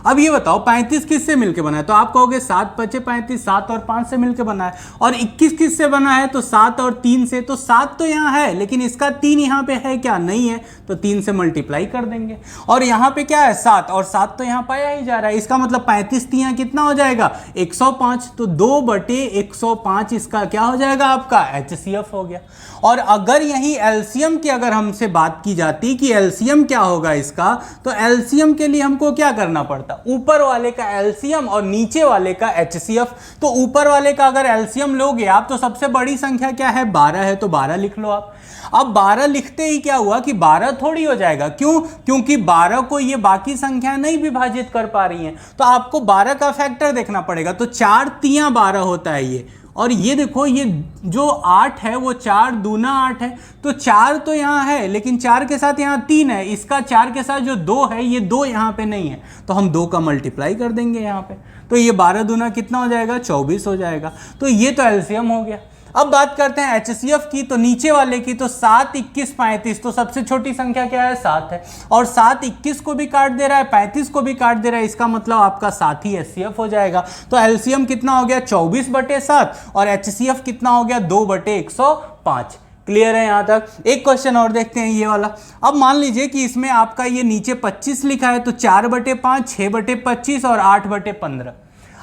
अब ये बताओ 35 किससे मिलके बना है? तो आप कहोगे 7 5 35, 7 और 5 से मिलके बना है। और 21 किससे बना है? तो 7 और 3 से। तो 7 तो यहाँ है, लेकिन इसका 3 यहाँ पे है क्या? नहीं है, तो 3 से मल्टीप्लाई कर देंगे। और यहाँ पे क्या है? 7, और 7 तो यहाँ पाया ही जा रहा है, इसका मतलब 35 तियां कितना हो जाएगा? 105। तो 2/105 इसका क्या हो जाएगा? आपका एचसीएफ हो गया। और अगर यही एलसीएम की अगर हमसे बात की जाती कि एलसीएम क्या होगा इसका, तो एलसीएम के लिए हमको क्या करना पड़ता? ऊपर वाले का एलसीएम और नीचे वाले का एचसीएफ। तो ऊपर वाले का अगर एलसीएम लोगे आप तो सबसे बड़ी संख्या क्या है? 12 है, तो 12 लिख लो आप। अब 12 लिखते ही क्या हुआ कि 12 थोड़ी हो जाएगा। क्यों? क्योंकि 12 को ये बाकी संख्या नहीं विभाजित कर पा रही हैं, तो आपको 12 का फैक्टर देखना पड़ेगा। तो 4 तियां 12 होता है ये, और ये देखो ये जो 8 है वो 4 दूना 8 है, तो 4 तो यहाँ है लेकिन 4 के साथ यहाँ 3 है, इसका 4 के साथ जो 2 है ये 2 यहाँ पे नहीं है, तो हम 2 का मल्टीप्लाई कर देंगे यहाँ पे, तो ये 12 दूना कितना हो जाएगा 24 हो जाएगा। तो ये तो एलसीएम हो गया। अब बात करते हैं एचसीएफ की, तो नीचे वाले की, तो 7, 21, 35, तो सबसे छोटी संख्या क्या है 7 है, और 7 21 को भी काट दे रहा है, 35 को भी काट दे रहा है, इसका मतलब आपका 7 ही एचसीएफ हो जाएगा। तो एलसीएम कितना हो गया 24/7 और एचसीएफ कितना हो गया 2/105। क्लियर है यहाँ तक। एक क्वेश्चन और देखते हैं ये वाला। अब मान लीजिए कि इसमें आपका ये नीचे 25 लिखा है, तो 4/5, 6/25 और 8/15।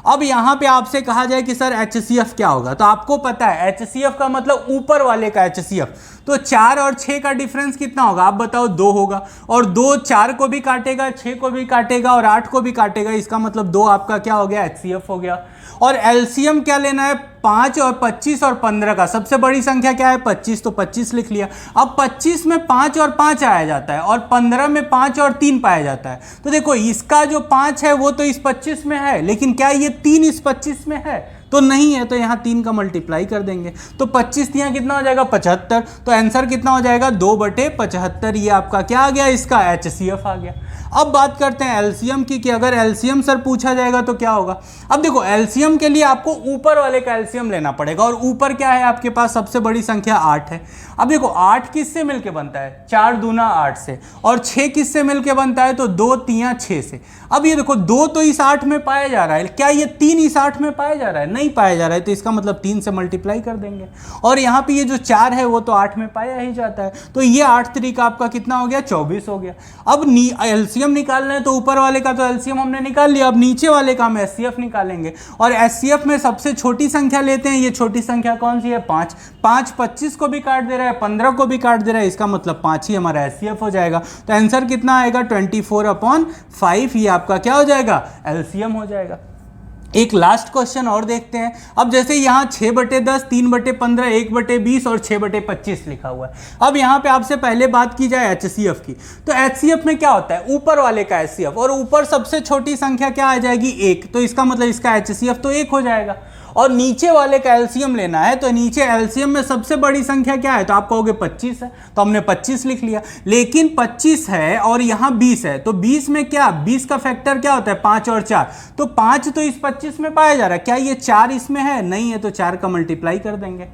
अब यहाँ पे आपसे कहा जाए कि सर एचसीएफ क्या होगा, तो आपको पता है एचसीएफ का मतलब ऊपर वाले का एचसीएफ, तो 4 और 6 का डिफरेंस कितना होगा आप बताओ 2 होगा, और 2 4 को भी काटेगा, 6 को भी काटेगा और 8 को भी काटेगा, इसका मतलब 2 आपका क्या हो गया एचसीएफ हो गया। और एलसीएम क्या लेना है 5 और 25 और 15 का, सबसे बड़ी संख्या क्या है 25, तो 25 लिख लिया। अब 25 में 5 और 5 आया जाता है और 15 में 5 और 3 पाया जाता है, तो देखो इसका जो 5 है वो तो इस 25 में है, लेकिन क्या ये 3 इस 25 में है, तो नहीं है, तो यहाँ 3 का मल्टीप्लाई कर देंगे, तो 25 यहाँ कितना हो जाएगा 75, तो आंसर कितना हो जाएगा 2/75। ये आपका क्या आ गया इसका एचसीएफ आ गया। अब बात करते हैं एलसीएम की, कि अगर एलसीएम सर पूछा जाएगा तो क्या होगा। अब देखो एलसीएम के लिए आपको ऊपर वाले का एलसीएम लेना पड़ेगा, और ऊपर क्या है आपके पास सबसे बड़ी संख्या 8 है। अब देखो 8 किससे मिलके बनता है 4 दूना 8 से, और 6 किससे मिलके बनता है तो 2 3 6 से। अब ये देखो 2 तो इस 8 में पाया जा रहा है, क्या ये 3 इस 8 में पाया जा रहा है, नहीं पाया जा रहा है, तो इसका मतलब 3 से मल्टीप्लाई कर देंगे, और यहाँ पे ये जो 4 है वो तो 8 में पाया ही जाता है, तो ये 8 तरीका आपका कितना हो गया 24 हो गया। अब एलसीएम निकालना है, तो ऊपर वाले का तो एलसीएम हमने निकाल लिया, अब नीचे वाले का हम एचसीएफ निकालेंगे, और एचसीएफ में सबसे छोटी संख्या लेते हैं। ये छोटी संख्या कौन सी है 5, 5 25 को भी काट दे रहा है, 15 को भी काट दे रहा है, इसका मतलब 5 ही हमारा एचसीएफ हो जाएगा। तो आंसर कितना आएगा 24/5, ये आपका क्या हो जाएगा एलसीएम हो जाएगा। एक लास्ट क्वेश्चन और देखते हैं। अब जैसे यहाँ 6/10, 3/15, 1/20 और 6/25 लिखा हुआ है। अब यहाँ पे आपसे पहले बात की जाए एचसीएफ की, तो एचसीएफ में क्या होता है ऊपर वाले का एचसीएफ, और ऊपर सबसे छोटी संख्या क्या आ जाएगी 1, तो इसका मतलब इसका एचसीएफ तो 1 हो जाएगा। और नीचे वाले का एलसीएम लेना है, तो नीचे एलसीएम में सबसे बड़ी संख्या क्या है, तो आप कहोगे 25 है, तो हमने 25 लिख लिया, लेकिन 25 है और यहाँ 20 है, तो 20 में क्या 20 का फैक्टर क्या होता है 5 और 4, तो 5 तो इस 25 में पाया जा रहा है, क्या ये 4 इसमें है, नहीं है, तो 4 का मल्टीप्लाई कर देंगे।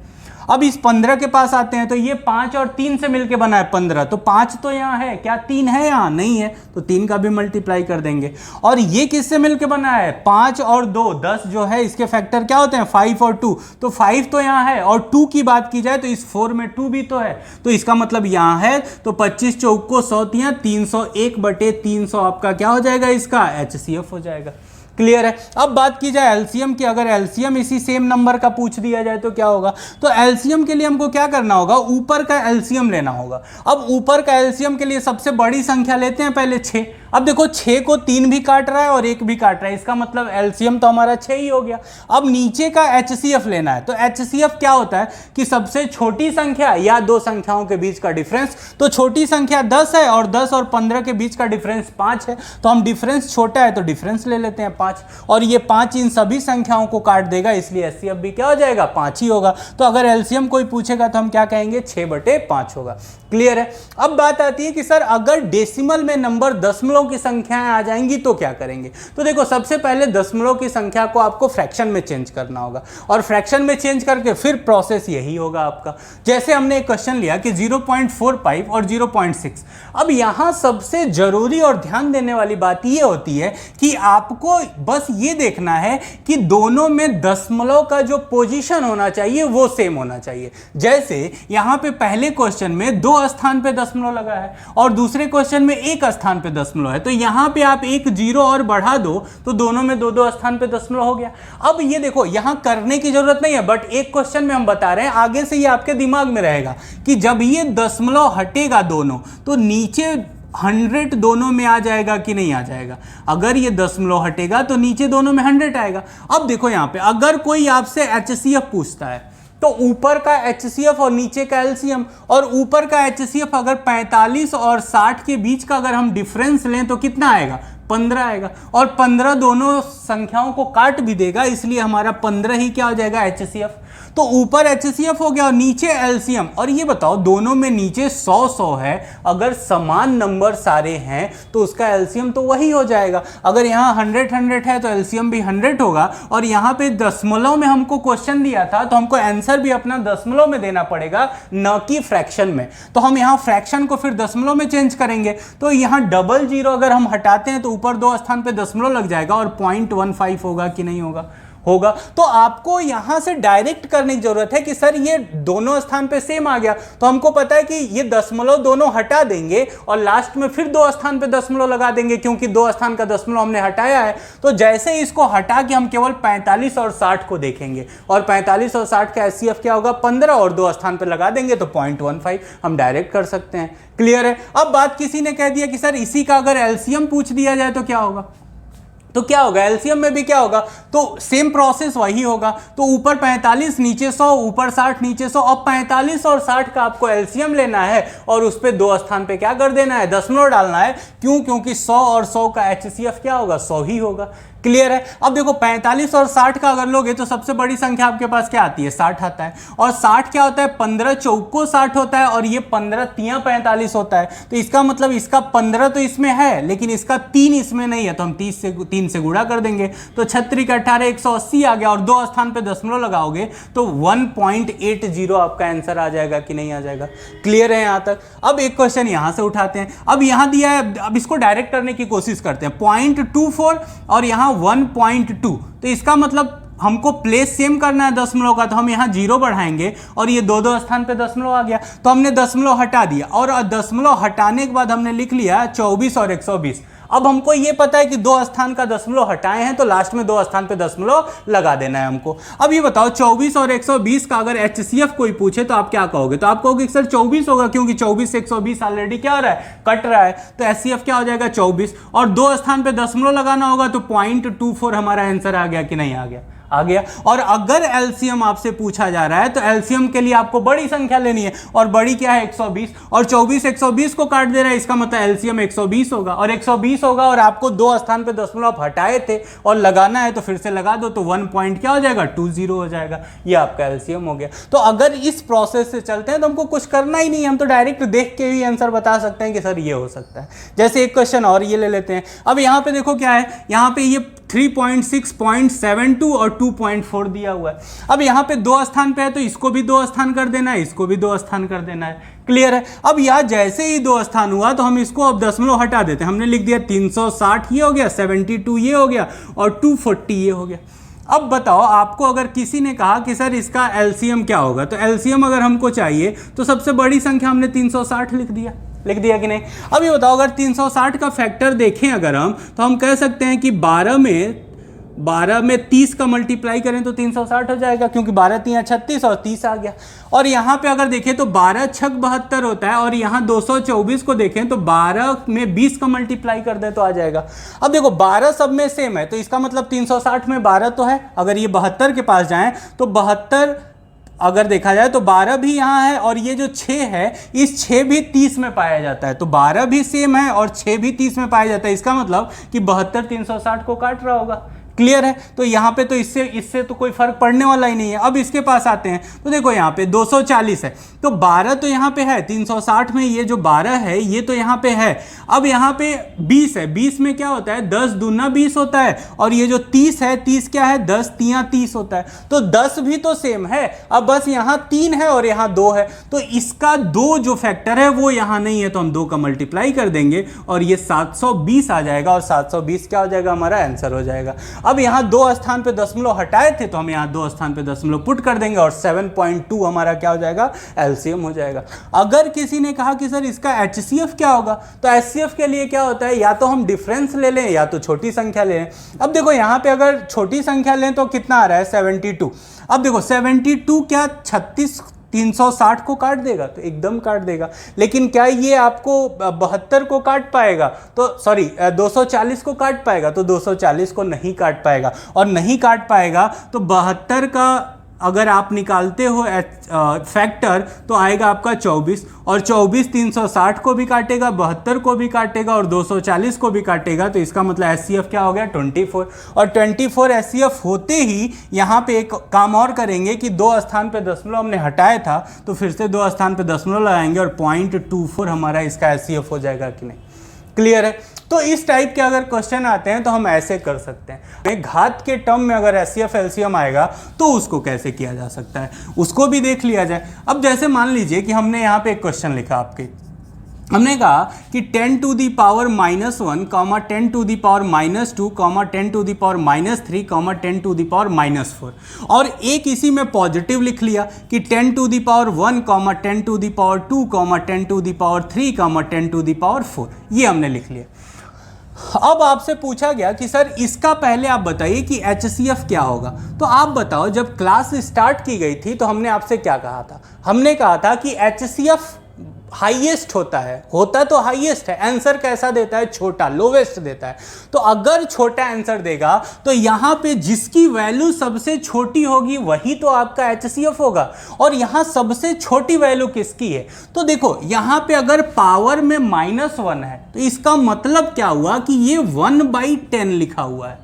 अब इस 15 के पास आते हैं, तो ये 5 और 3 से मिलके बना है 15, तो 5 तो यहाँ है, क्या 3 है यहाँ, नहीं है, तो 3 का भी मल्टीप्लाई कर देंगे। और ये किससे मिलके बना है 5 और 2 10 जो है, इसके फैक्टर क्या होते हैं 5 और 2, तो 5 तो यहाँ है, और 2 की बात की जाए तो इस 4 में 2 भी तो है, तो इसका मतलब यहाँ है, तो 25 चौको 100 301/300 आपका क्या हो जाएगा इसका एचसीएफ हो जाएगा। क्लियर है। अब बात की जाए एलसीएम की, अगर एलसीएम इसी सेम नंबर का पूछ दिया जाए तो क्या होगा, तो एलसीएम के लिए हमको क्या करना होगा ऊपर का एलसीएम लेना होगा। अब ऊपर का एलसीएम के लिए सबसे बड़ी संख्या लेते हैं पहले 6। अब देखो 6 को 3 भी काट रहा है और 1 भी काट रहा है, इसका मतलब एलसीएम तो हमारा 6 ही हो गया। अब नीचे का एचसीएफ लेना है, तो एचसीएफ क्या होता है कि सबसे छोटी संख्या या दो संख्याओं के बीच का डिफरेंस, तो छोटी संख्या 10 है और 10 और 15 के बीच का डिफरेंस 5 है, तो हम डिफरेंस छोटा है तो डिफरेंस ले लेते हैं 5, और ये 5 इन सभी संख्याओं को काट देगा, इसलिए एचसीएफ भी क्या हो जाएगा 5 ही होगा। तो अगर एलसीएम कोई पूछेगा तो हम क्या कहेंगे 6/5 होगा। क्लियर है। अब बात आती है कि सर अगर डेसिमल में नंबर दशमलव की संख्याएं आ जाएंगी तो क्या करेंगे। तो देखो सबसे पहले दशमलव की संख्या को आपको फ्रैक्शन में चेंज करना होगा, और फ्रैक्शन में चेंज करके फिर प्रोसेस यही होगा आपका। जैसे हमने एक क्वेश्चन लिया कि 0.45 और 0.6। अब यहां सबसे जरूरी और ध्यान देने वाली बात यह होती है कि आपको बस ये देखना है कि दोनों में दशमलव का जो पोजीशन होना चाहिए वो सेम होना चाहिए। जैसे यहां पे पहले क्वेश्चन में 2 स्थान पे दशमलव लगा है और दूसरे क्वेश्चन में 1 स्थान पे दशमलव है, तो यहां पे आप एक 0 और बढ़ा दो तो दोनों में 2-2 स्थान पे दशमलव हो गया। अब ये देखो यहां करने की जरूरत नहीं है, बट एक क्वेश्चन में हम बता रहे हैं, आगे से ये आपके दिमाग में रहेगा कि जब ये दशमलव हटेगा दोनों तो नीचे 100 दोनों में आ जाएगा कि नहीं आ जाएगा। अगर ये दशमलव हटेगा तो नीचे दोनों में 100 आएगा। अब देखो यहां पे अगर कोई आपसे एचसीएफ पूछता है तो ऊपर का एचसीएफ और नीचे का एलसीएम, और ऊपर का एचसीएफ अगर 45 और 60 के बीच का अगर हम डिफरेंस लें तो कितना आएगा 15 आएगा, और 15 दोनों संख्याओं को काट भी देगा, इसलिए हमारा 15 ही क्या हो जाएगा, HCF। तो ऊपर HCF हो गया और नीचे LCM। और ये बताओ दोनों में नीचे 100 है, अगर समान नंबर सारे हैं तो उसका LCM तो वही हो जाएगा। अगर यहाँ 100 है तो LCM भी 100 होगा, और यहाँ पे दशमलव में हमको क्वेश्चन दिया था तो हमको आंसर भी अपना दशमलव में देना पड़ेगा, न कि फ्रैक्शन में। तो हम यहाँ फ्रैक्शन को फिर दशमलव में चेंज करेंगे, तो यहाँ 00 अगर हम हटाते हैं तो ऊपर 2 स्थान पे दशमलव लग जाएगा, और 0.15 होगा कि नहीं होगा, होगा। तो आपको यहां से डायरेक्ट करने की जरूरत है कि सर ये दोनों स्थान पे सेम आ गया, तो हमको पता है कि ये दशमलव दोनों हटा देंगे और लास्ट में फिर 2 स्थान पे दशमलव लगा देंगे, क्योंकि 2 स्थान का दशमलव हमने हटाया है। तो जैसे ही इसको हटा के हम केवल 45 और 60 को देखेंगे, और 45 और 60 का HCF क्या होगा, 15, और 2 स्थान पे लगा देंगे तो 0.15 हम डायरेक्ट कर सकते हैं। क्लियर है। अब बात किसी ने कह दिया कि सर इसी का अगर LCM पूछ दिया जाए तो क्या होगा, तो क्या होगा, LCM में भी क्या होगा, तो सेम प्रोसेस वही होगा। तो ऊपर 45 नीचे 100, ऊपर 60 नीचे 100। अब 45 और 60 का आपको LCM लेना है और उस पे 2 स्थान पे क्या कर देना है, दशमलव डालना है। क्यों, क्योंकि 100 और 100 का HCF क्या होगा, 100 ही होगा। क्लियर है। अब देखो 45 और 60 का अगर लोगे तो सबसे बड़ी संख्या आपके पास क्या आती है, 60 आता है। और 60 क्या होता है, 15 चौको 60 होता है, और ये 15 तियां 45 होता है। तो इसका मतलब इसका 15 तो इसमें है, लेकिन इसका 3 इसमें नहीं है, तो हम 3 से गुणा कर देंगे, तो 36 का 18 180 आ गया, और 2 स्थान पे दशमलव लगाओगे तो 1.80 आपका आंसर आ जाएगा कि नहीं आ जाएगा। क्लियर है यहां तक। अब एक क्वेश्चन यहां से उठाते हैं। अब यहां दिया है, अब इसको डायरेक्ट करने की कोशिश करते हैं। 0.24 और यहां 1.2, तो इसका मतलब हमको प्लेस सेम करना है दशमलव का, तो हम यहाँ 0 बढ़ाएंगे, और ये 2 स्थान पे दशमलव आ गया, तो हमने दशमलव हटा दिया, और दशमलव हटाने के बाद हमने लिख लिया 24 और 120। अब हमको ये पता है कि 2 स्थान का दशमलव हटाए हैं, तो लास्ट में 2 स्थान पे दशमलव लगा देना है हमको। अब ये बताओ 24 और 120 का अगर HCF कोई पूछे तो आप क्या कहोगे, तो आप कहोगे सर 24 होगा, क्योंकि 24 से 120 ऑलरेडी क्या हो रहा है, कट रहा है, तो HCF क्या हो जाएगा 24, और 2 स्थान पे दशमलव लगाना होगा, तो 0.24 हमारा आंसर आ गया कि नहीं आ गया, आ गया। और अगर LCM आपसे पूछा जा रहा है तो LCM के लिए आपको बड़ी संख्या लेनी है, और बड़ी क्या है 120, और 24 120 को काट दे रहा है, इसका मतलब LCM 120 होगा, और 120 होगा, और आपको 2 स्थान पे दशमलव हटाए थे और लगाना है, तो फिर से लगा दो, तो 1 पॉइंट क्या हो जाएगा 20 हो जाएगा, ये आपका LCM हो गया। तो अगर इस प्रोसेस से चलते हैं तो हमको कुछ करना ही नहीं है, हम तो डायरेक्ट देख के ही आंसर बता सकते हैं कि सर ये हो सकता है। जैसे एक क्वेश्चन और ये ले लेते हैं। अब यहाँ पे देखो क्या है, यहाँ पे ये 3.6, 0.72 और 2.4 दिया हुआ है। अब यहाँ पे 2 स्थान पे है, तो इसको भी 2 स्थान कर देना है, इसको भी 2 स्थान कर देना है। क्लियर है। अब यहाँ जैसे ही 2 स्थान हुआ तो हम इसको अब दशमलव हटा देते हैं। हमने लिख दिया 360 ये हो गया, 72 ये हो गया, और 240 ये हो गया। अब बताओ आपको अगर किसी ने कहा कि सर इसका LCM क्या होगा, तो LCM अगर हमको चाहिए तो सबसे बड़ी संख्या हमने 360 लिख दिया कि नहीं। अब ये बताओ अगर 360 का फैक्टर देखें अगर हम, तो हम कह सकते हैं कि 12 में 30 का मल्टीप्लाई करें तो 360 हो जाएगा, क्योंकि 12 3 36 और 30 आ गया। और यहाँ पे अगर देखें तो 12 छक 72 होता है, और यहाँ 224 को देखें तो 12 में 20 का मल्टीप्लाई कर दें तो आ जाएगा। अब देखो 12 सब में सेम है, तो इसका मतलब 360 में 12 तो है। अगर ये 72 के पास जाएं तो 72 अगर देखा जाए तो 12 भी यहाँ है, और ये जो 6 है इस 6 भी 30 में पाया जाता है, तो 12 भी सेम है और 6 भी 30 में पाया जाता है। इसका मतलब कि 72 360 को काट रहा होगा। क्लियर है। तो यहाँ पे तो इससे तो कोई फर्क पड़ने वाला ही नहीं है। अब इसके पास आते हैं तो देखो यहाँ पे 240 है, तो 12 तो यहाँ पे है, 360 में ये जो 12 है ये तो यहाँ पे है। अब यहाँ पे 20 है, 20 में क्या होता है 10 दूना 20 होता है, और ये जो 30 है 30 क्या है 10 तियां 30 होता है, तो 10 भी तो सेम है। अब बस यहाँ 3 है और यहाँ 2 है, तो इसका 2 जो फैक्टर है वो यहाँ नहीं है, तो हम 2 का मल्टीप्लाई कर देंगे और ये 720 आ जाएगा, और 720 क्या हो जाएगा हमारा आंसर हो जाएगा। अब यहाँ 2 स्थान पे दशमलव हटाए थे तो हम यहाँ 2 स्थान पे दशमलव पुट कर देंगे, और 7.2 हमारा क्या हो जाएगा LCM हो जाएगा। अगर किसी ने कहा कि सर इसका HCF क्या होगा, तो HCF के लिए क्या होता है, या तो हम डिफरेंस ले लें या तो छोटी संख्या ले लें। अब देखो यहाँ पे अगर छोटी संख्या लें तो कितना आ रहा है 72। अब देखो 72 क्या 36 360 को काट देगा, तो एकदम काट देगा, लेकिन क्या ये आपको 72 को काट पाएगा, तो सॉरी 240 को काट पाएगा, तो 240 को नहीं काट पाएगा, और नहीं काट पाएगा तो 72 का अगर आप निकालते हो फैक्टर तो आएगा आपका 24, और 24 360 को भी काटेगा, 72 को भी काटेगा और 240 को भी काटेगा, तो इसका मतलब HCF क्या हो गया 24। और 24 HCF होते ही यहाँ पे एक काम और करेंगे कि 2 स्थान पे दशमलव हमने हटाया था, तो फिर से 2 स्थान पे दशमलव लगाएंगे और 0.24 हमारा इसका HCF हो जाएगा कि नहीं। क्लियर है? तो इस टाइप के अगर क्वेश्चन आते हैं तो हम ऐसे कर सकते हैं। घात के टर्म में अगर HCF LCM आएगा तो उसको कैसे किया जा सकता है, उसको भी देख लिया जाए। अब जैसे मान लीजिए कि हमने यहाँ पे एक क्वेश्चन लिखा आपके, हमने कहा कि 10 to the power -1, 10 to the power -2, 10 to the power -3, 10 to the power -4, और एक इसी में पॉजिटिव लिख लिया कि 10 to the power 1, 10 to the power 2, 10 to the power 3, 10 to the power 4, ये हमने लिख लिया। अब आपसे पूछा गया कि सर इसका पहले आप बताइए कि HCF क्या होगा। तो आप बताओ, जब क्लास स्टार्ट की गई थी तो हमने आपसे क्या कहा था? हमने कहा था कि HCF हाईएस्ट होता तो हाईएस्ट है, आंसर कैसा देता है? छोटा, लोवेस्ट देता है। तो अगर छोटा आंसर देगा तो यहाँ पे जिसकी वैल्यू सबसे छोटी होगी वही तो आपका HCF होगा, और यहाँ सबसे छोटी वैल्यू किसकी है? तो देखो यहाँ पे अगर पावर में -1 है तो इसका मतलब क्या हुआ कि ये 1/10 लिखा हुआ है।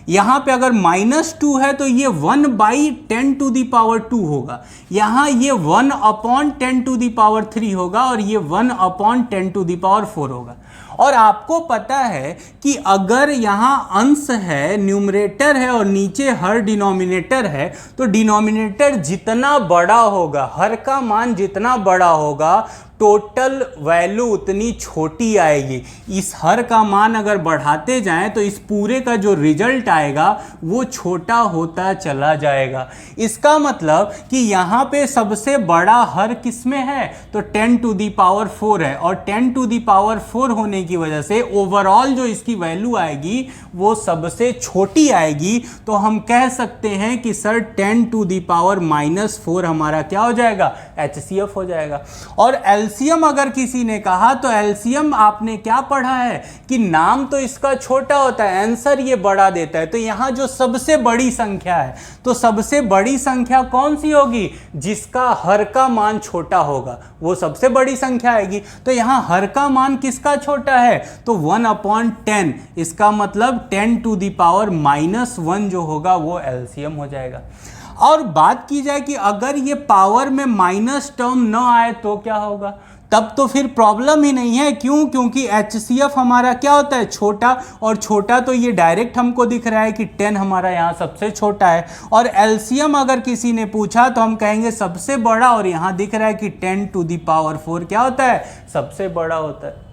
यहाँ पे अगर -2 है तो ये 1/10 to the power 2 होगा, यहाँ ये 1/10 to the power 3 होगा, और ये 1/10 to the power 4 होगा। और आपको पता है कि अगर यहाँ अंश है, न्यूमरेटर है और नीचे हर डिनोमिनेटर है, तो डिनोमिनेटर जितना बड़ा होगा, हर का मान जितना बड़ा होगा, टोटल वैल्यू उतनी छोटी आएगी। इस हर का मान अगर बढ़ाते जाएं तो इस पूरे का जो रिजल्ट आएगा वो छोटा होता चला जाएगा। इसका मतलब कि यहाँ पे सबसे बड़ा हर किस में है? तो 10 to the power 4 है, और 10 to the power 4 होने की वजह से ओवरऑल जो इसकी वैल्यू आएगी वो सबसे छोटी आएगी। तो हम कह सकते हैं कि सर 10 to the power -4 हमारा क्या हो जाएगा? HCF हो जाएगा। और LCM अगर किसी ने कहा तो LCM आपने क्या पढ़ा है कि नाम तो इसका छोटा होता है, आंसर ये बड़ा देता है। तो यहाँ जो सबसे बड़ी संख्या है, तो सबसे बड़ी संख्या कौन सी होगी? जिसका हर का मान छोटा होगा वो सबसे बड़ी संख्या आएगी। तो यहाँ हर का मान किसका छोटा है? तो 1/10, इसका मतलब 10 to the power -1 जो होगा वो LCM हो जाएगा। और बात की जाए कि अगर ये पावर में माइनस टर्म न आए तो क्या होगा? तब तो फिर प्रॉब्लम ही नहीं है। क्यों? क्योंकि HCF हमारा क्या होता है? छोटा, और छोटा तो ये डायरेक्ट हमको दिख रहा है कि 10 हमारा यहाँ सबसे छोटा है। और LCM अगर किसी ने पूछा तो हम कहेंगे सबसे बड़ा, और यहाँ दिख रहा है कि 10 to the power 4 क्या होता है? सबसे बड़ा होता है।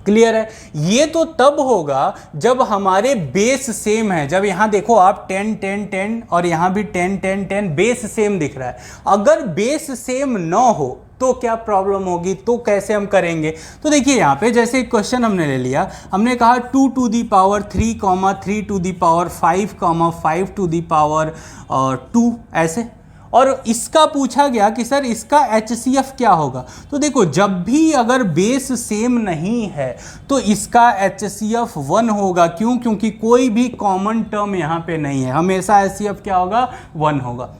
क्लियर है? ये तो तब होगा जब हमारे बेस सेम है। जब यहाँ देखो आप 10 10 10 और यहाँ भी 10 10 10 बेस सेम दिख रहा है। अगर बेस सेम ना हो तो क्या प्रॉब्लम होगी? तो कैसे हम करेंगे? तो देखिए यहाँ पे जैसे एक क्वेश्चन हमने ले लिया, हमने कहा 2 to the power 3, 3 to the power 5, 5 to the power 2, ऐसे। और इसका पूछा गया कि सर इसका HCF क्या होगा। तो देखो जब भी अगर बेस सेम नहीं है तो इसका HCF 1 होगा। क्यों? क्योंकि कोई भी कॉमन टर्म यहाँ पे नहीं है, हमेशा HCF क्या होगा? 1 होगा।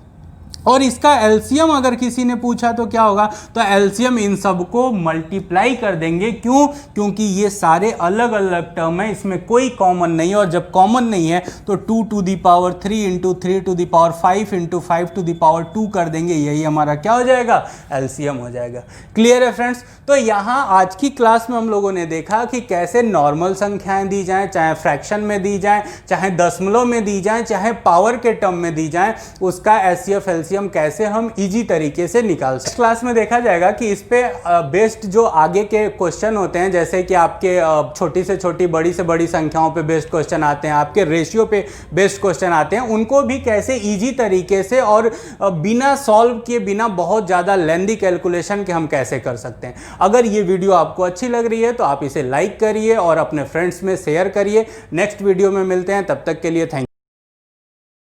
और इसका LCM अगर किसी ने पूछा तो क्या होगा? तो LCM इन सबको मल्टीप्लाई कर देंगे। क्यों? क्योंकि ये सारे अलग अलग टर्म है, इसमें कोई कॉमन नहीं है। और जब कॉमन नहीं है तो 2 to the power 3 into 3 to the power 5 into 5 to the power 2 कर देंगे। यही हमारा क्या हो जाएगा? LCM हो जाएगा। क्लियर है फ्रेंड्स? तो यहाँ आज की क्लास में हम लोगों ने देखा कि कैसे नॉर्मल संख्याएं दी जाएं, चाहे फ्रैक्शन में दी जाएं, चाहे दशमलव में दी जाएं, चाहे पावर के टर्म में दी जाएं, उसका HCF LCM कैसे हम इजी तरीके से निकाल सकते हैं। क्लास में देखा जाएगा कि इस पे बेस्ड जो आगे के क्वेश्चन होते हैं, जैसे कि आपके छोटी से छोटी, बड़ी से बड़ी संख्याओं पे बेस्ड क्वेश्चन आते हैं, आपके रेशियो पे बेस्ड क्वेश्चन आते हैं, उनको भी कैसे इजी तरीके से और बिना सॉल्व किए, बिना बहुत ज़्यादा लेंदी कैलकुलेशन के हम कैसे कर सकते हैं। अगर ये वीडियो आपको अच्छी लग रही है तो आप इसे लाइक करिए और अपने फ्रेंड्स में शेयर करिए। नेक्स्ट वीडियो में मिलते हैं, तब तक के लिए थैंक यू।